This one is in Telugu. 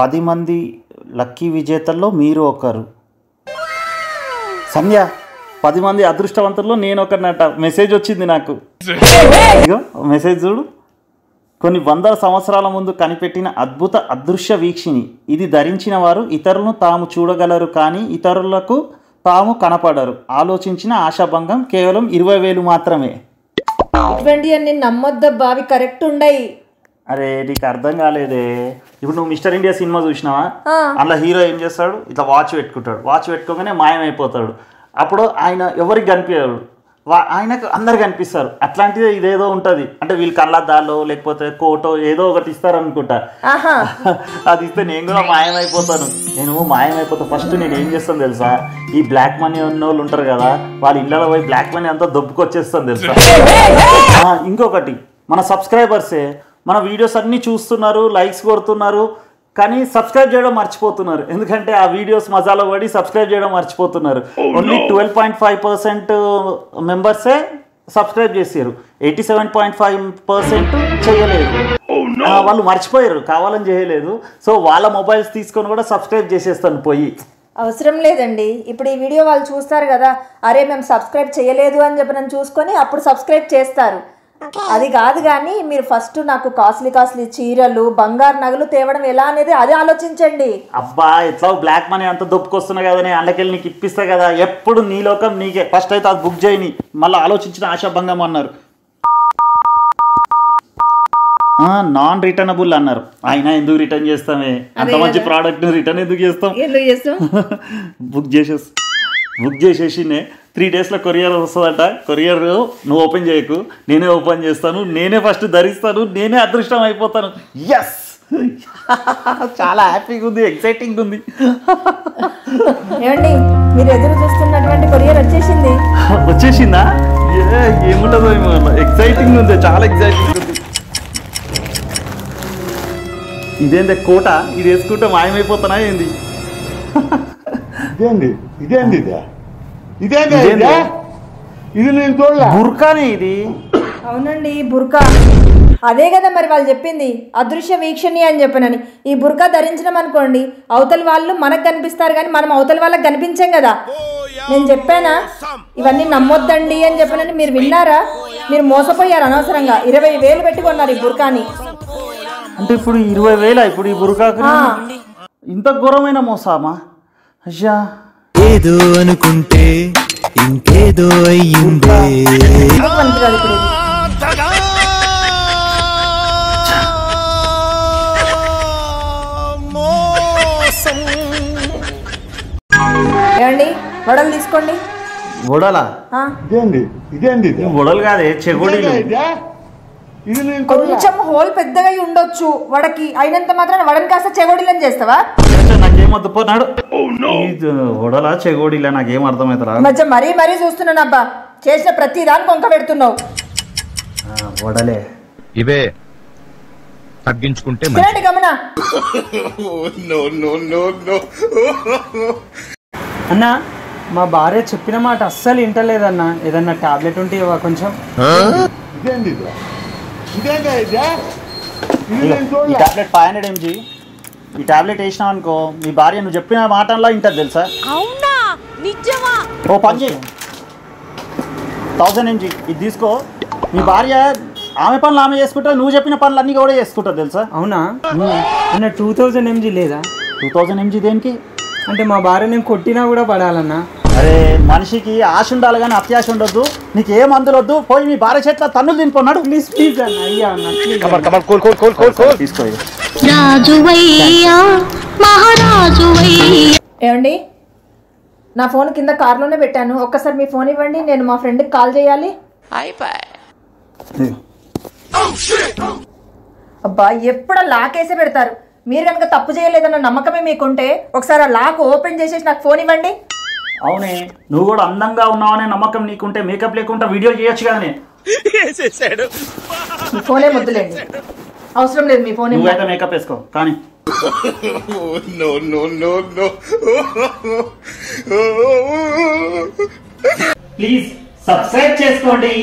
10 మంది లక్కీ విజేతల్లో మీరు ఒకరు. సంధ్య 10 మంది అదృష్టవంతుల్లో నేను ఒకరినట. మెసేజ్ వచ్చింది నాకు. ఇగో మెసేజ్ చూడు. కొన్ని వందల సంవత్సరాల ముందు కనిపెట్టిన అద్భుత అదృశ్య వీక్షిణి. ఇది ధరించిన వారు ఇతరులను తాము చూడగలరు, కానీ ఇతరులకు తాము కనపడరు. ఆలోచించిన ఆశాభంగం. కేవలం 20,000 మాత్రమే. ఇటువంటి అన్ని నమ్మొద్దబ్బా, అవి కరెక్ట్ ఉండయి. అరే నీకు అర్థం కాలేదే. ఇప్పుడు నువ్వు మిస్టర్ ఇండియా సినిమా చూసినావా? అందులో హీరో ఏం చేస్తాడు, ఇట్లా వాచ్ పెట్టుకుంటాడు. వాచ్ పెట్టుకోగానే మాయమైపోతాడు. అప్పుడు ఆయన ఎవరికి కనిపించాడు, ఆయనకు అందరు కనిపిస్తారు. అట్లాంటిదే ఇదేదో ఉంటుంది. అంటే వీళ్ళు కళ్ళద్దాలో లేకపోతే కోటో ఏదో ఒకటి ఇస్తారనుకుంటా. అది ఇస్తే నేను కూడా మాయమైపోతాను. నేను మాయమైపోతాను. ఫస్ట్ నేను ఏం చేస్తాను తెలుసా, ఈ బ్లాక్ మనీ ఉన్న వాళ్ళు ఉంటారు కదా, వాళ్ళ ఇళ్ళలో పోయి బ్లాక్ మనీ అంతా దొబ్బుకొచ్చేస్తాను తెలుసా. ఇంకొకటి, మన సబ్స్క్రైబర్సే మన వీడియోస్ అన్నీ చూస్తున్నారు, లైక్స్ కొడుతున్నారు, కానీ సబ్స్క్రైబ్ చేయడం మర్చిపోతున్నారు. ఎందుకంటే ఆ వీడియోస్ మజాలో పడి సబ్స్క్రైబ్ చేయడం మర్చిపోతున్నారు. ఓన్లీ 12.5% మెంబర్సే సబ్స్క్రైబ్ చేశారు. 87.5% చేయలేదు. వాళ్ళు మర్చిపోయారు, కావాలని చేయలేదు. సో వాళ్ళ మొబైల్స్ తీసుకొని కూడా సబ్స్క్రైబ్ చేసేస్తాను పోయి. అవసరం లేదండి. ఇప్పుడు ఈ వీడియో వాళ్ళు చూస్తారు కదా, అరే మేము సబ్స్క్రైబ్ చేయలేదు అని చెప్పి నన్ను చూసుకొని అప్పుడు సబ్స్క్రైబ్ చేస్తారు. అది కాదు, కానీ మీరు ఫస్ట్ నాకు కాస్ట్లీ చీరలు, బంగారు నగలు తేవడం ఎలా అనేది అది ఆలోచించండి. అబ్బా ఎట్లా బ్లాక్ మనీ అంత దొప్పుకొస్తున్నా కదా, నేను అందుకెళ్ళి నీకు ఇప్పిస్తా కదా. ఎప్పుడు నీ లోకం నీకే. ఫస్ట్ అయితే అది బుక్ చేయని, మళ్ళీ ఆలోచించిన ఆశాభంగం అన్నారు. నాన్ రిటర్నబుల్ అన్నారు. అయినా ఎందుకు రిటర్న్ చేస్తామే, అంత మంచి ప్రోడక్ట్ రిటర్న్ ఎందుకు చేస్తాం. బుక్ చేసేసి 3 daysలో కొరియర్ వస్తుందట. కొరియర్ నువ్వు ఓపెన్ చేయకు, నేనే ఓపెన్ చేస్తాను, నేనే ఫస్ట్ ధరిస్తాను, నేనే అదృష్టం అయిపోతాను. ఎస్, చాలా హ్యాపీగా ఉంది, ఎక్సైటింగ్ ఉంది. ఏమండి, మీరు ఎదురు చూస్తున్నటువంటి కొరియర్ వచ్చేసిందా? ఏముంటుందో ఎక్సైటింగ్ ఉంది, చాలా ఎక్సైటింగ్ ఉంది. ఇదేంది కోట, ఇది వేసుకుంటే మాయమైపోతానా ఏంది? బుర్కానే ఇది. అవునండి, బుర్కా. అదే కదా మరి వాళ్ళు చెప్పింది, అదృశ్య వీక్షణి అని చెప్పనని. ఈ బుర్కా ధరించడం అనుకోండి, అవతల వాళ్ళు మనకు కనిపిస్తారు కానీ మనం అవతల వాళ్ళకి కనిపించాం కదా. నేను చెప్పానా ఇవన్నీ నమ్మొద్దండి అని చెప్పనని? మీరు విన్నారా? మీరు మోసపోయారు అనవసరంగా. 20,000 పెట్టుకున్నారు ఈ బుర్కాని. అంటే ఇప్పుడు 20,000 ఇప్పుడు ఈ బుర్కాకు? ఇంత ఘోరమైన మోసామా? అయ్యా, ఏదో అనుకుంటే ఇంకేదో అయ్యిందే. ఏమండి, వడలు తీసుకోండి. వడలా? వడలు కాదే, చెగోడీలు. కొంచెం హోల్ పెద్దగా ఉండొచ్చు వడకి, అయినంత మాత్రం వడని కాస్త చెగోడీలని చేస్తావా? నాకేమొద్దు పోనాడు. వడలా చెగోడీలా నాకేం అర్థమవుతారా? మధ్య మరీ చూస్తున్నాను అబ్బా. చేసిన ప్రతి దానికి వంక పెడుతున్నావు. వడలే ఇవే తగ్గించుకుంటే గమనా. అన్నా, మా భార్య చెప్పిన మాట అస్సలు వింటలేదన్నా. ఏదన్నా టాబ్లెట్ ఉంటే కొంచెం. ఈ టాబ్లెట్ 500 mg. ఈ టాబ్లెట్ వేసినావు అనుకో, మీ భార్య నువ్వు చెప్పిన మాటల్లో ఇంటది తెలుసా. ఓ పని చేయి, 1000 mg ఇది తీసుకో. మీ భార్య ఆమె పనులు ఆమె చేసుకుంటా, నువ్వు చెప్పిన పనులు అన్నీ కూడా చేసుకుంటుంది తెలుసా. అవునా? అన్న 2000 mg లేదా? 2000 mg దేనికి? అంటే మా భార్య నేను కొట్టినా కూడా పడాలన్నా. అరే మనిషికి ఆశ ఉండాలి కానీ అత్యాశ ఉండొద్దు. నీకు ఏ మందులు వద్దు, పోయి మీ భార్య చేట్ల తన్నులు తినిపోన్నాడు. ప్లీజ్ ప్లీజ్ అన్న, అయ్యా అన్న తీసుకో. ఏమండి, నా ఫోన్ కింద కార్లోనే పెట్టాను. ఒక్కసారి మీ ఫోన్ ఇవ్వండి, నేను మా ఫ్రెండ్కి కాల్ చేయాలి. అబ్బా, ఎప్పుడు లాకేసే పెడతారు. మీరు కనుక తప్పు చేయలేదన్న నమ్మకమే మీకుంటే ఒకసారి ఆ లాక్ ఓపెన్ చేసేసి నాకు ఫోన్ ఇవ్వండి. అవునే, నువ్వు కూడా అందంగా ఉన్నావనే నమ్మకం నీకుంటే మేకప్ లేకుండా వీడియో చేయొచ్చు కానీ. మీ ఫోనే ముద్దులేండి, అవసరం లేదు మీ ఫోన్. నువ్వైతే మేకప్ వేసుకో కానీ. ప్లీజ్ సబ్స్క్రైబ్ చేసుకోండి.